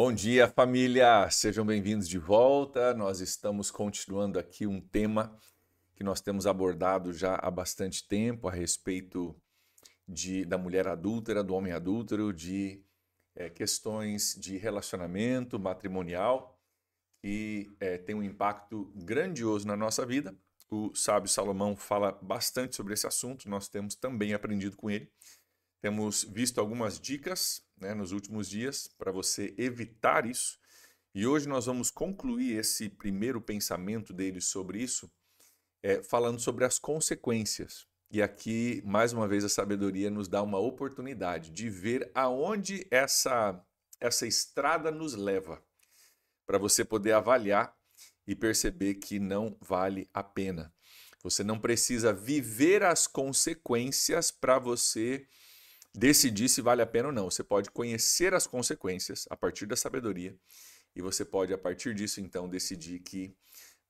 Bom dia, família! Sejam bem-vindos de volta. Nós estamos continuando aqui um tema que nós temos abordado já há bastante tempo a respeito da mulher adúltera, do homem adúltero, de questões de relacionamento matrimonial que tem um impacto grandioso na nossa vida. O sábio Salomão fala bastante sobre esse assunto, nós temos também aprendido com ele. Temos visto algumas dicas, nos últimos dias para você evitar isso. E hoje nós vamos concluir esse primeiro pensamento dele sobre isso, falando sobre as consequências. E aqui, mais uma vez, a sabedoria nos dá uma oportunidade de ver aonde essa estrada nos leva, para você poder avaliar e perceber que não vale a pena. Você não precisa viver as consequências para você decidir se vale a pena ou não. Você pode conhecer as consequências a partir da sabedoria e você pode, a partir disso, então, decidir que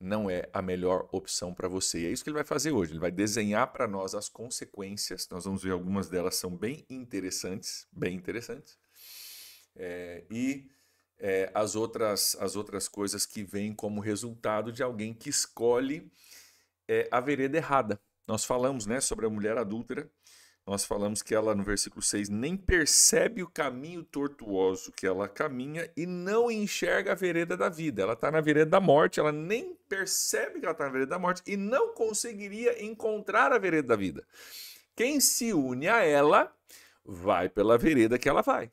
não é a melhor opção para você. E é isso que ele vai fazer hoje. Ele vai desenhar para nós as consequências. Nós vamos ver algumas delas são bem interessantes, as outras coisas que vêm como resultado de alguém que escolhe a vereda errada. Nós falamos, sobre a mulher adúltera. Nós falamos que ela, no versículo 6, nem percebe o caminho tortuoso que ela caminha e não enxerga a vereda da vida. Ela está na vereda da morte, ela nem percebe que ela está na vereda da morte e não conseguiria encontrar a vereda da vida. Quem se une a ela vai pela vereda que ela vai.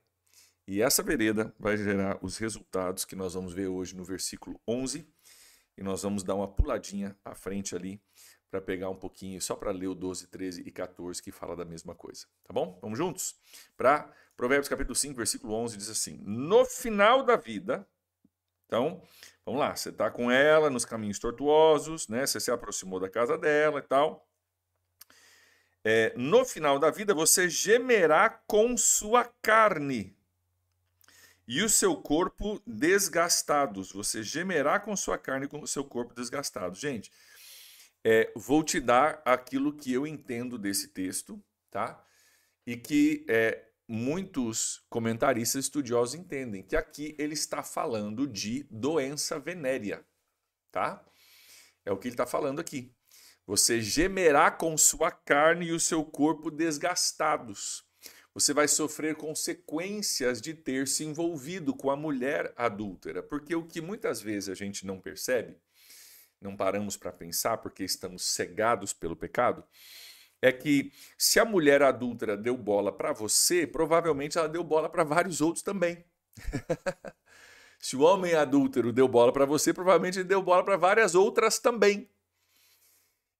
E essa vereda vai gerar os resultados que nós vamos ver hoje no versículo 11. E nós vamos dar uma puladinha à frente ali para pegar um pouquinho, só para ler o 12, 13 e 14, que fala da mesma coisa. Tá bom? Vamos juntos? Para Provérbios capítulo 5, versículo 11, diz assim: no final da vida, então, vamos lá, você está com ela nos caminhos tortuosos, você se aproximou da casa dela e tal. No final da vida, você gemerá com sua carne e o seu corpo desgastados. Você gemerá com sua carne e com o seu corpo desgastado. Gente, vou te dar aquilo que eu entendo desse texto, tá? E que muitos comentaristas estudiosos entendem, que aqui ele está falando de doença venérea, tá? É o que ele está falando aqui. Você gemerá com sua carne e o seu corpo desgastados. Você vai sofrer consequências de ter se envolvido com a mulher adúltera, porque o que muitas vezes a gente não percebe, não paramos para pensar porque estamos cegados pelo pecado, é que se a mulher adúltera deu bola para você, provavelmente ela deu bola para vários outros também. Se o homem adúltero deu bola para você, provavelmente ele deu bola para várias outras também.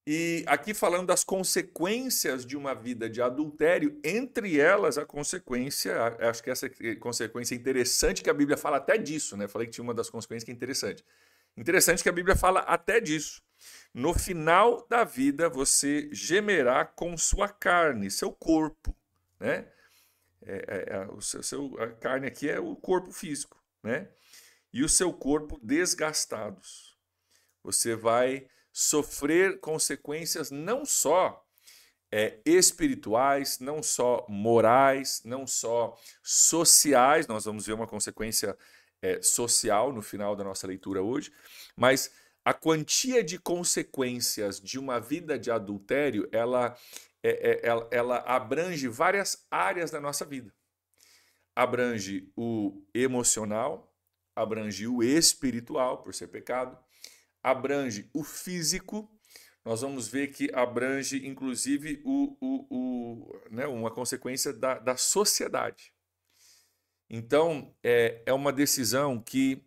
E aqui falando das consequências de uma vida de adultério, entre elas a consequência, acho que essa consequência é interessante que a Bíblia fala até disso, Falei que tinha uma das consequências que é interessante. Interessante que a Bíblia fala até disso. No final da vida você gemerá com sua carne, seu corpo, a carne aqui é o corpo físico, E o seu corpo desgastados. Você vai sofrer consequências não só espirituais, não só morais, não só sociais. Nós vamos ver uma consequência social no final da nossa leitura hoje, mas a quantia de consequências de uma vida de adultério, ela abrange várias áreas da nossa vida. Abrange o emocional, abrange o espiritual, por ser pecado, abrange o físico. Nós vamos ver que abrange, inclusive, uma consequência da sociedade. Então, é uma decisão que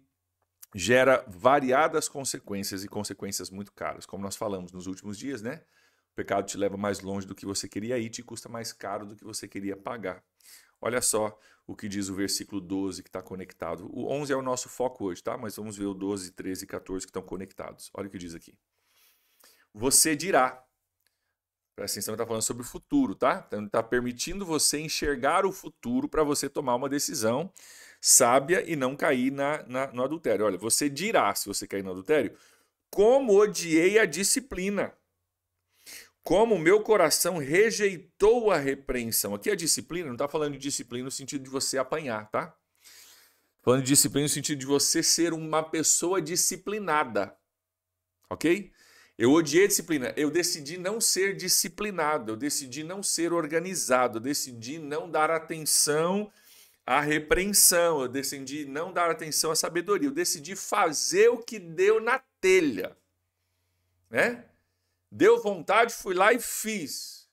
gera variadas consequências e consequências muito caras. Como nós falamos nos últimos dias, O pecado te leva mais longe do que você queria ir, te custa mais caro do que você queria pagar. Olha só o que diz o versículo 12 que está conectado. O 11 é o nosso foco hoje, tá? Mas vamos ver o 12, 13 e 14 que estão conectados. Olha o que diz aqui. Você dirá. Presta atenção, está falando sobre o futuro, tá? Então, está permitindo você enxergar o futuro para você tomar uma decisão sábia e não cair no adultério. Olha, você dirá, se você cair no adultério, como odiei a disciplina, como o meu coração rejeitou a repreensão. Aqui a disciplina, não está falando de disciplina no sentido de você apanhar, tá? Falando de disciplina no sentido de você ser uma pessoa disciplinada, ok? Eu odiei a disciplina, eu decidi não ser disciplinado, eu decidi não ser organizado, eu decidi não dar atenção à repreensão, eu decidi não dar atenção à sabedoria, eu decidi fazer o que deu na telha, né? Deu vontade, fui lá e fiz.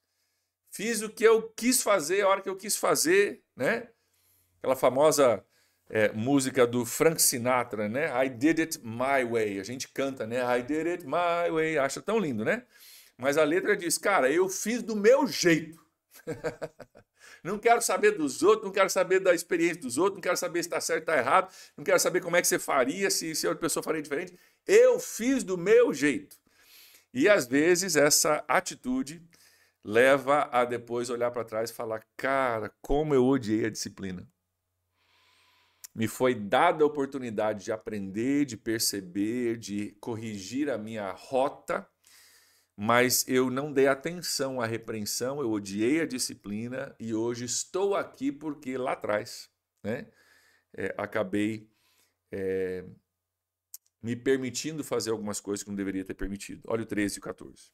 Fiz o que eu quis fazer, a hora que eu quis fazer, né? Aquela famosa música do Frank Sinatra, né? I did it my way. A gente canta, né? I did it my way. Acha tão lindo, né? Mas a letra diz, cara, eu fiz do meu jeito. Não quero saber dos outros, não quero saber da experiência dos outros, não quero saber se está certo ou está errado, não quero saber como é que você faria, se outra pessoa faria diferente. Eu fiz do meu jeito. E às vezes essa atitude leva a depois olhar para trás e falar, cara, como eu odiei a disciplina. Me foi dada a oportunidade de aprender, de perceber, de corrigir a minha rota, mas eu não dei atenção à repreensão, eu odiei a disciplina e hoje estou aqui porque lá atrás, né, acabei me permitindo fazer algumas coisas que não deveria ter permitido. Olha o 13 e o 14.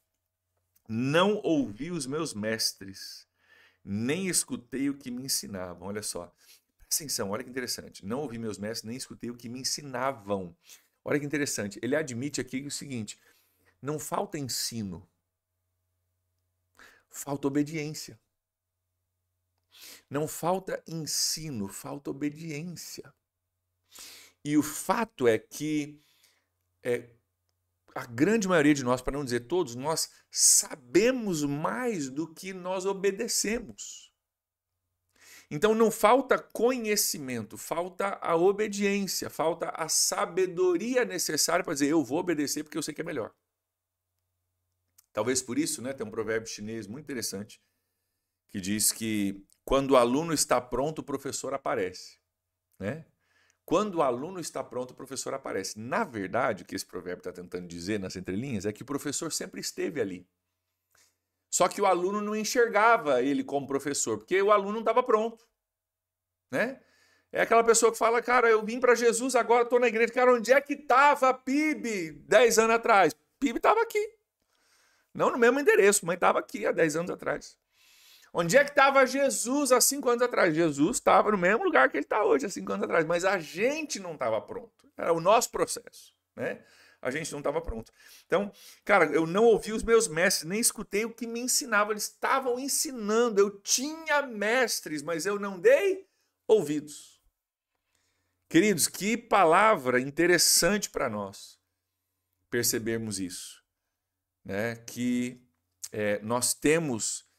Não ouvi os meus mestres, nem escutei o que me ensinavam. Olha só. Atenção, olha que interessante. Não ouvi meus mestres, nem escutei o que me ensinavam. Olha que interessante. Ele admite aqui o seguinte: não falta ensino, falta obediência. Não falta ensino, falta obediência. E o fato é que a grande maioria de nós, para não dizer todos, nós sabemos mais do que nós obedecemos. Então não falta conhecimento, falta a obediência, falta a sabedoria necessária para dizer eu vou obedecer porque eu sei que é melhor. Talvez por isso, né, tem um provérbio chinês muito interessante que diz que quando o aluno está pronto, o professor aparece, né? Quando o aluno está pronto, o professor aparece. Na verdade, o que esse provérbio está tentando dizer nas entrelinhas é que o professor sempre esteve ali. Só que o aluno não enxergava ele como professor, porque o aluno não estava pronto, né? É aquela pessoa que fala, cara, eu vim para Jesus, agora estou na igreja. Cara, onde é que estava a PIB 10 anos atrás? PIB estava aqui. Não no mesmo endereço, mas estava aqui há 10 anos atrás. Onde é que estava Jesus há 5 anos atrás? Jesus estava no mesmo lugar que ele está hoje há 5 anos atrás, mas a gente não estava pronto. Era o nosso processo, né? A gente não estava pronto. Então, cara, eu não ouvi os meus mestres, nem escutei o que me ensinavam. Eles estavam ensinando. Eu tinha mestres, mas eu não dei ouvidos. Queridos, que palavra interessante para nós percebermos isso, né? Que nós temos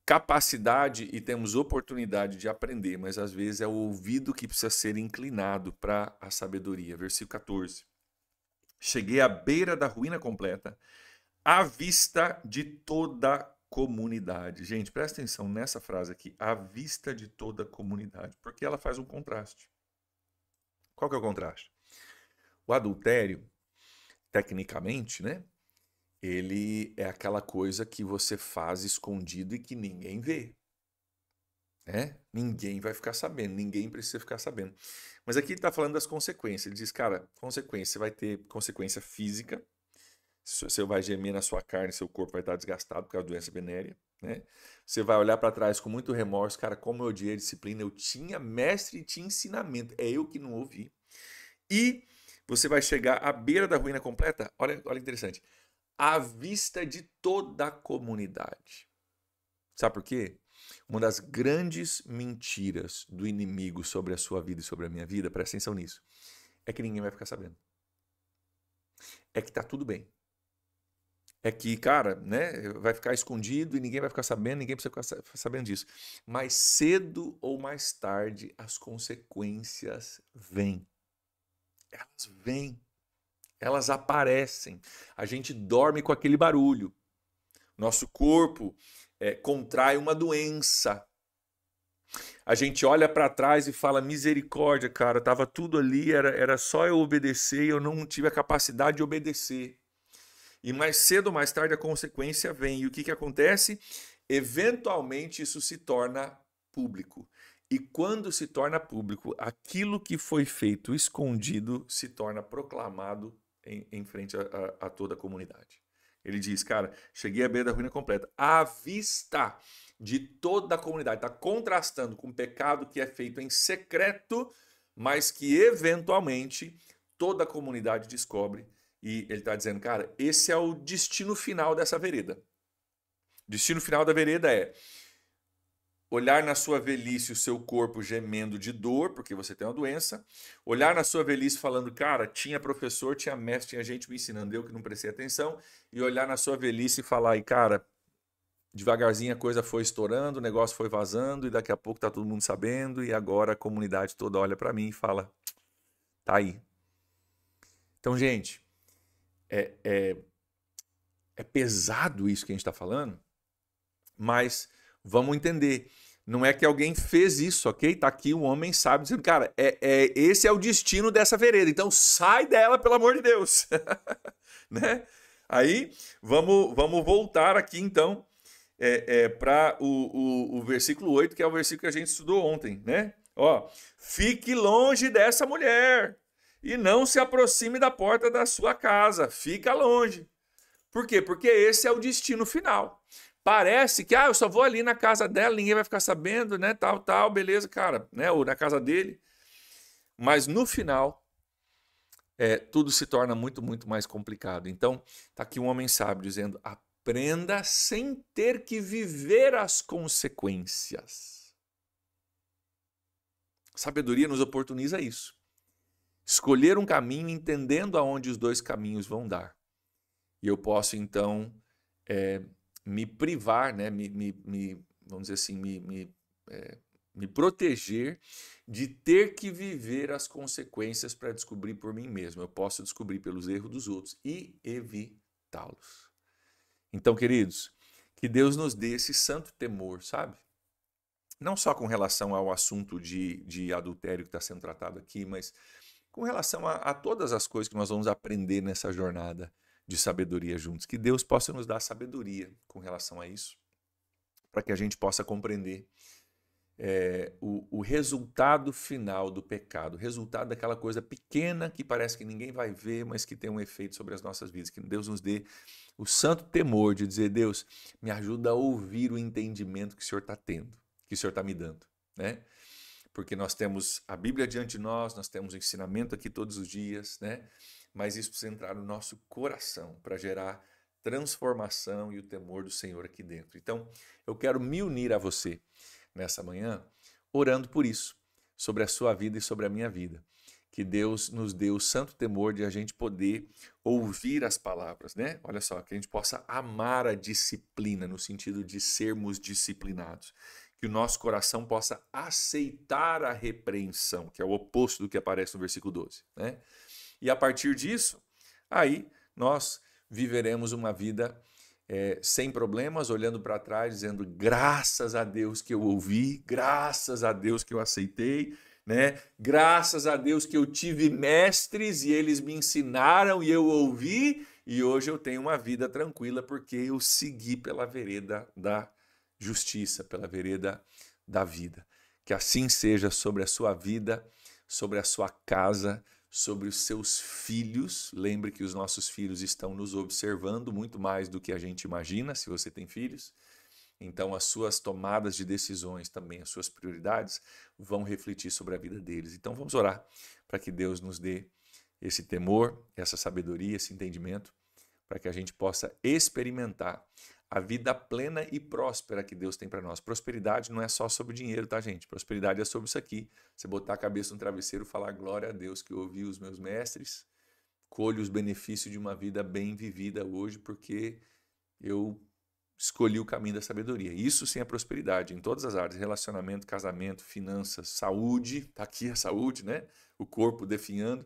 capacidade e temos oportunidade de aprender, mas às vezes é o ouvido que precisa ser inclinado para a sabedoria. Versículo 14. Cheguei à beira da ruína completa, à vista de toda a comunidade. Gente, presta atenção nessa frase aqui, à vista de toda a comunidade, porque ela faz um contraste. Qual que é o contraste? O adultério, tecnicamente, né? Ele é aquela coisa que você faz escondido e que ninguém vê. Né? Ninguém vai ficar sabendo, ninguém precisa ficar sabendo. Mas aqui ele está falando das consequências. Ele diz, cara, consequência, você vai ter consequência física, você vai gemer na sua carne, seu corpo vai estar desgastado por causa da doença venérea. Né? Você vai olhar para trás com muito remorso, cara, como eu odiei a disciplina, eu tinha mestre e tinha ensinamento, é eu que não ouvi. E você vai chegar à beira da ruína completa, olha interessante, à vista de toda a comunidade. Sabe por quê? Uma das grandes mentiras do inimigo sobre a sua vida e sobre a minha vida, presta atenção nisso, é que ninguém vai ficar sabendo. É que tá tudo bem. É que, cara, né, vai ficar escondido e ninguém vai ficar sabendo, ninguém precisa ficar sabendo disso. Mas cedo ou mais tarde, as consequências vêm. Elas vêm. Elas aparecem. A gente dorme com aquele barulho. Nosso corpo contrai uma doença. A gente olha para trás e fala, misericórdia, cara, estava tudo ali, era só eu obedecer e eu não tive a capacidade de obedecer. E mais cedo ou mais tarde a consequência vem. E o que acontece? Eventualmente isso se torna público. E quando se torna público, aquilo que foi feito escondido se torna proclamado em frente a toda a comunidade. Ele diz, cara, cheguei à beira da ruína completa, à vista de toda a comunidade. Está contrastando com o pecado que é feito em secreto, mas que eventualmente toda a comunidade descobre. E ele está dizendo, cara, esse é o destino final dessa vereda. O destino final da vereda é olhar na sua velhice o seu corpo gemendo de dor, porque você tem uma doença. Olhar na sua velhice falando, cara, tinha professor, tinha mestre, tinha gente me ensinando, eu que não prestei atenção. E olhar na sua velhice e falar, e cara, devagarzinho a coisa foi estourando, o negócio foi vazando, e daqui a pouco tá todo mundo sabendo, e agora a comunidade toda olha para mim e fala, tá aí. Então, gente, é pesado isso que a gente está falando, mas vamos entender. Não é que alguém fez isso, ok? Tá aqui um homem sábio dizendo, cara, esse é o destino dessa vereda, então sai dela, pelo amor de Deus. Né? Aí, vamos voltar aqui, então, para o versículo 8, que é o versículo que a gente estudou ontem, né? Ó, fique longe dessa mulher e não se aproxime da porta da sua casa. Fica longe. Por quê? Porque esse é o destino final. Parece que, eu só vou ali na casa dela, ninguém vai ficar sabendo, né? Tal, beleza, cara, né? Ou na casa dele. Mas no final, tudo se torna muito, muito mais complicado. Então, tá aqui um homem sábio dizendo, aprenda sem ter que viver as consequências. Sabedoria nos oportuniza isso. Escolher um caminho entendendo aonde os dois caminhos vão dar. E eu posso, então, me privar, né? Vamos dizer assim, me proteger de ter que viver as consequências para descobrir por mim mesmo. Eu posso descobrir pelos erros dos outros e evitá-los. Então, queridos, que Deus nos dê esse santo temor, sabe? Não só com relação ao assunto de adultério que está sendo tratado aqui, mas com relação a todas as coisas que nós vamos aprender nessa jornada de sabedoria juntos. Que Deus possa nos dar sabedoria com relação a isso, para que a gente possa compreender o resultado final do pecado, o resultado daquela coisa pequena que parece que ninguém vai ver, mas que tem um efeito sobre as nossas vidas. Que Deus nos dê o santo temor de dizer, Deus, me ajuda a ouvir o entendimento que o Senhor está tendo, que o Senhor está me dando, né? Porque nós temos a Bíblia diante de nós temos o ensinamento aqui todos os dias, né? Mas isso precisa entrar no nosso coração para gerar transformação e o temor do Senhor aqui dentro. Então, eu quero me unir a você nessa manhã, orando por isso, sobre a sua vida e sobre a minha vida. Que Deus nos dê o santo temor de a gente poder ouvir as palavras, né? Olha só, que a gente possa amar a disciplina, no sentido de sermos disciplinados. Que o nosso coração possa aceitar a repreensão, que é o oposto do que aparece no versículo 12, né? E a partir disso, aí nós viveremos uma vida sem problemas, olhando para trás, dizendo graças a Deus que eu ouvi, graças a Deus que eu aceitei, né? Graças a Deus que eu tive mestres e eles me ensinaram e eu ouvi, e hoje eu tenho uma vida tranquila porque eu segui pela vereda da justiça, pela vereda da vida. Que assim seja sobre a sua vida, sobre a sua casa, sobre os seus filhos. Lembre que os nossos filhos estão nos observando muito mais do que a gente imagina, se você tem filhos. Então, as suas tomadas de decisões também, as suas prioridades, vão refletir sobre a vida deles. Então, vamos orar para que Deus nos dê esse temor, essa sabedoria, esse entendimento, para que a gente possa experimentar a vida plena e próspera que Deus tem para nós. Prosperidade não é só sobre dinheiro, tá, gente? Prosperidade é sobre isso aqui. Você botar a cabeça no travesseiro e falar glória a Deus que eu ouvi os meus mestres, colho os benefícios de uma vida bem vivida hoje, porque eu escolhi o caminho da sabedoria. Isso sim é prosperidade, em todas as áreas. Relacionamento, casamento, finanças, saúde. Tá aqui a saúde, né? O corpo definhando.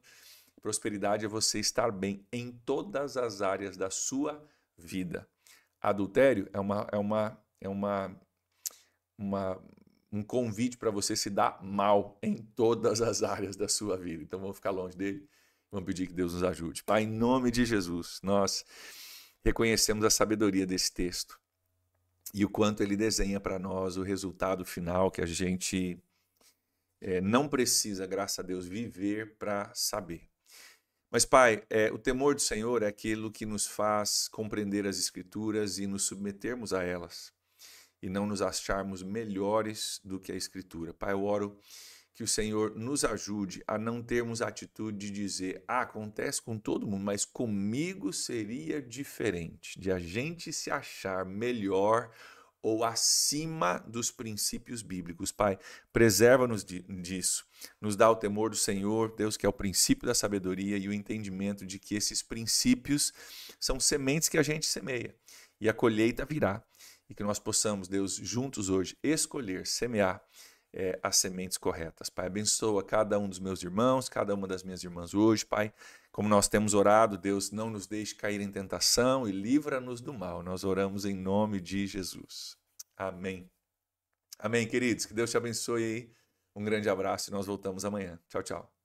Prosperidade é você estar bem em todas as áreas da sua vida. Adultério um convite para você se dar mal em todas as áreas da sua vida. Então vamos ficar longe dele, vamos pedir que Deus nos ajude. Pai, em nome de Jesus, nós reconhecemos a sabedoria desse texto e o quanto ele desenha para nós o resultado final que a gente não precisa, graças a Deus, viver para saber. Mas, Pai, o temor do Senhor é aquilo que nos faz compreender as Escrituras e nos submetermos a elas, e não nos acharmos melhores do que a Escritura. Pai, eu oro que o Senhor nos ajude a não termos a atitude de dizer, acontece com todo mundo, mas comigo seria diferente, de a gente se achar melhor ou acima dos princípios bíblicos. Pai, preserva-nos disso. Nos dá o temor do Senhor, Deus, que é o princípio da sabedoria e o entendimento de que esses princípios são sementes que a gente semeia e a colheita virá. E que nós possamos, Deus, juntos hoje, escolher, semear as sementes corretas. Pai, abençoa cada um dos meus irmãos, cada uma das minhas irmãs hoje, Pai. Como nós temos orado, Deus, não nos deixe cair em tentação e livra-nos do mal. Nós oramos em nome de Jesus. Amém. Amém, queridos. Que Deus te abençoe aí. Um grande abraço e nós voltamos amanhã. Tchau, tchau.